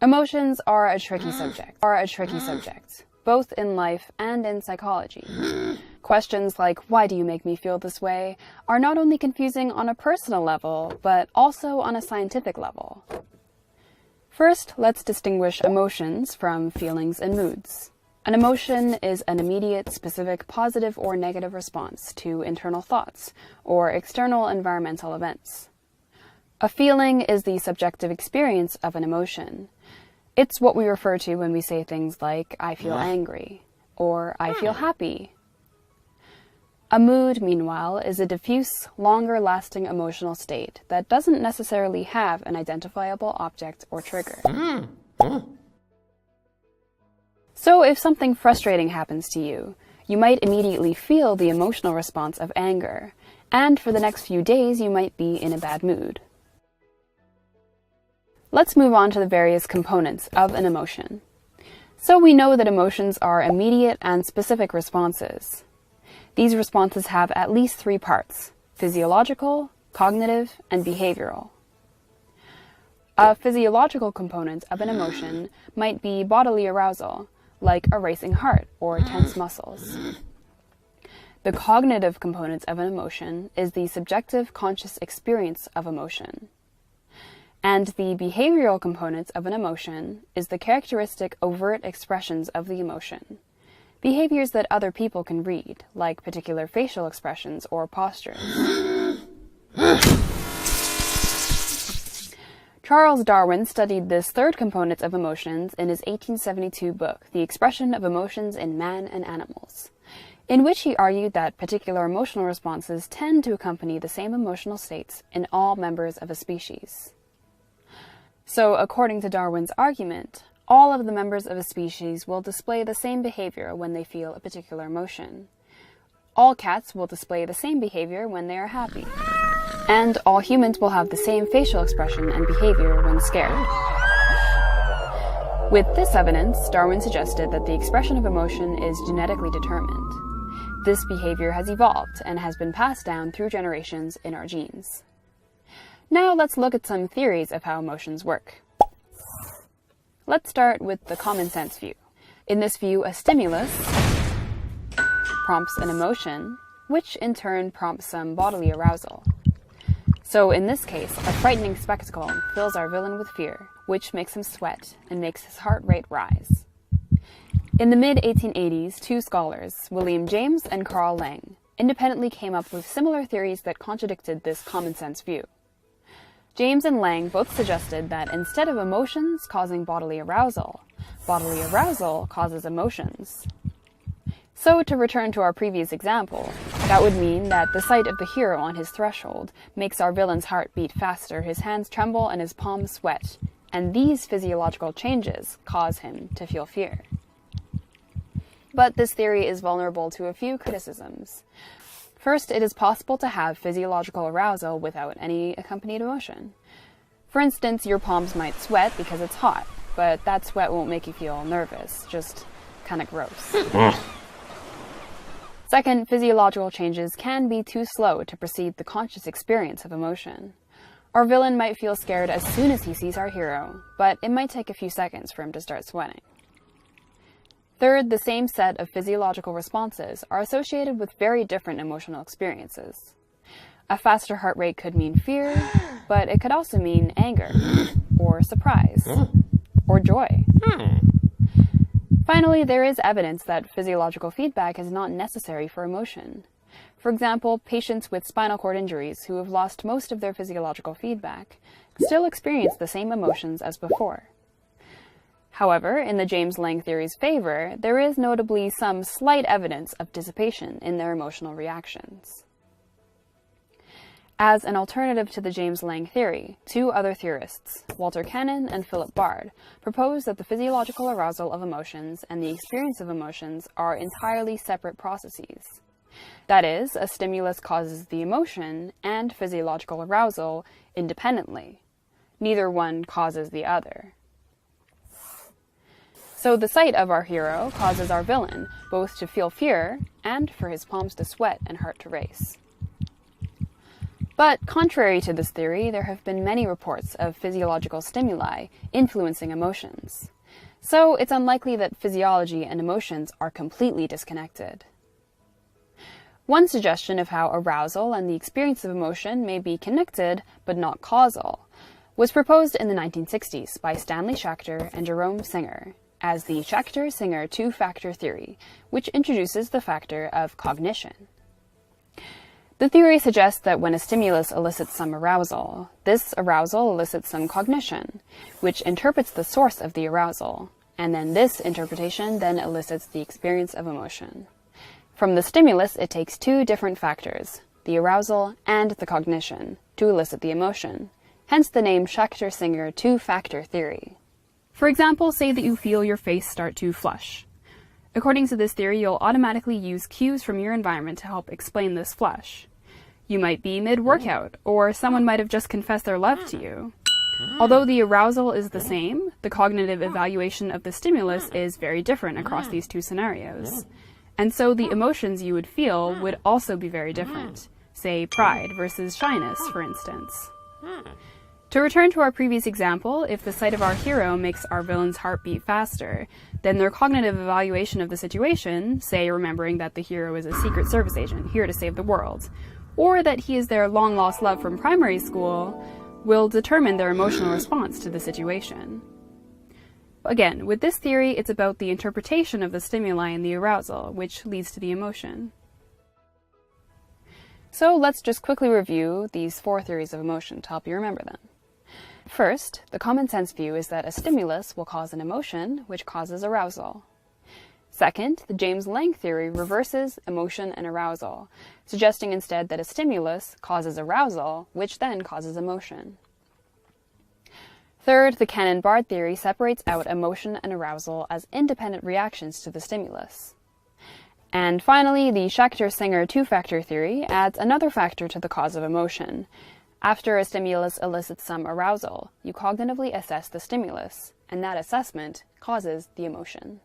Emotions are a tricky subject, both in life and in psychology. Questions like, why do you make me feel this way, are not only confusing on a personal level, but also on a scientific level. First, let's distinguish emotions from feelings and moods. An emotion is an immediate, specific, positive or negative response to internal thoughts or external environmental events. A feeling is the subjective experience of an emotion. It's what we refer to when we say things like, I feel angry, or I feel happy. A mood, meanwhile, is a diffuse, longer-lasting emotional state that doesn't necessarily have an identifiable object or trigger. So if something frustrating happens to you, you might immediately feel the emotional response of anger, and for the next few days you might be in a bad mood. Let's move on to the various components of an emotion. So we know that emotions are immediate and specific responses. These responses have at least three parts: physiological, cognitive, and behavioral. A physiological component of an emotion might be bodily arousal, like a racing heart or tense muscles. The cognitive component of an emotion is the subjective conscious experience of emotion. And the behavioral component of an emotion is the characteristic overt expressions of the emotion, behaviors that other people can read, like particular facial expressions or postures. Charles Darwin studied this third component of emotions in his 1872 book, The Expression of Emotions in Man and Animals, in which he argued that particular emotional responses tend to accompany the same emotional states in all members of a species. So, according to Darwin's argument, all of the members of a species will display the same behavior when they feel a particular emotion. All cats will display the same behavior when they are happy. And all humans will have the same facial expression and behavior when scared. With this evidence, Darwin suggested that the expression of emotion is genetically determined. This behavior has evolved and has been passed down through generations in our genes. Now let's look at some theories of how emotions work. Let's start with the common sense view. In this view, a stimulus prompts an emotion, which in turn prompts some bodily arousal. So in this case, a frightening spectacle fills our villain with fear, which makes him sweat and makes his heart rate rise. In the mid-1880s, two scholars, William James and Carl Lang, independently came up with similar theories that contradicted this common sense view. James and Lang both suggested that instead of emotions causing bodily arousal causes emotions. So to return to our previous example, that would mean that the sight of the hero on his threshold makes our villain's heart beat faster, his hands tremble, and his palms sweat, and these physiological changes cause him to feel fear. But this theory is vulnerable to a few criticisms. First, it is possible to have physiological arousal without any accompanied emotion. For instance, your palms might sweat because it's hot, but that sweat won't make you feel nervous, just kind of gross. Second, physiological changes can be too slow to precede the conscious experience of emotion. Our villain might feel scared as soon as he sees our hero, but it might take a few seconds for him to start sweating. Third, the same set of physiological responses are associated with very different emotional experiences. A faster heart rate could mean fear, but it could also mean anger, or surprise, or joy. Finally, there is evidence that physiological feedback is not necessary for emotion. For example, patients with spinal cord injuries who have lost most of their physiological feedback still experience the same emotions as before. However, in the James-Lang theory's favor, there is notably some slight evidence of dissipation in their emotional reactions. As an alternative to the James-Lang theory, two other theorists, Walter Cannon and Philip Bard, propose that the physiological arousal of emotions and the experience of emotions are entirely separate processes. That is, a stimulus causes the emotion and physiological arousal independently. Neither one causes the other. So the sight of our hero causes our villain both to feel fear and for his palms to sweat and heart to race. But contrary to this theory, there have been many reports of physiological stimuli influencing emotions. So it's unlikely that physiology and emotions are completely disconnected. One suggestion of how arousal and the experience of emotion may be connected but not causal was proposed in the 1960s by Stanley Schachter and Jerome Singer as the Schachter-Singer two-factor theory, which introduces the factor of cognition. The theory suggests that when a stimulus elicits some arousal, this arousal elicits some cognition, which interprets the source of the arousal, and then this interpretation then elicits the experience of emotion. From the stimulus, it takes two different factors, the arousal and the cognition, to elicit the emotion, hence the name Schachter-Singer two-factor theory. For example, say that you feel your face start to flush. According to this theory, you'll automatically use cues from your environment to help explain this flush. You might be mid-workout, or someone might have just confessed their love to you. Although the arousal is the same, the cognitive evaluation of the stimulus is very different across these two scenarios. And so the emotions you would feel would also be very different. Say pride versus shyness, for instance. To return to our previous example, if the sight of our hero makes our villain's heart beat faster, then their cognitive evaluation of the situation, say remembering that the hero is a Secret Service agent here to save the world, or that he is their long-lost love from primary school, will determine their emotional response to the situation. Again, with this theory, it's about the interpretation of the stimuli and the arousal, which leads to the emotion. So let's just quickly review these four theories of emotion to help you remember them. First, the common sense view is that a stimulus will cause an emotion, which causes arousal. Second, the James Lange theory reverses emotion and arousal, suggesting instead that a stimulus causes arousal, which then causes emotion. Third, the Cannon-Bard theory separates out emotion and arousal as independent reactions to the stimulus. And finally, the Schachter-Singer two-factor theory adds another factor to the cause of emotion. After a stimulus elicits some arousal, you cognitively assess the stimulus, and that assessment causes the emotion.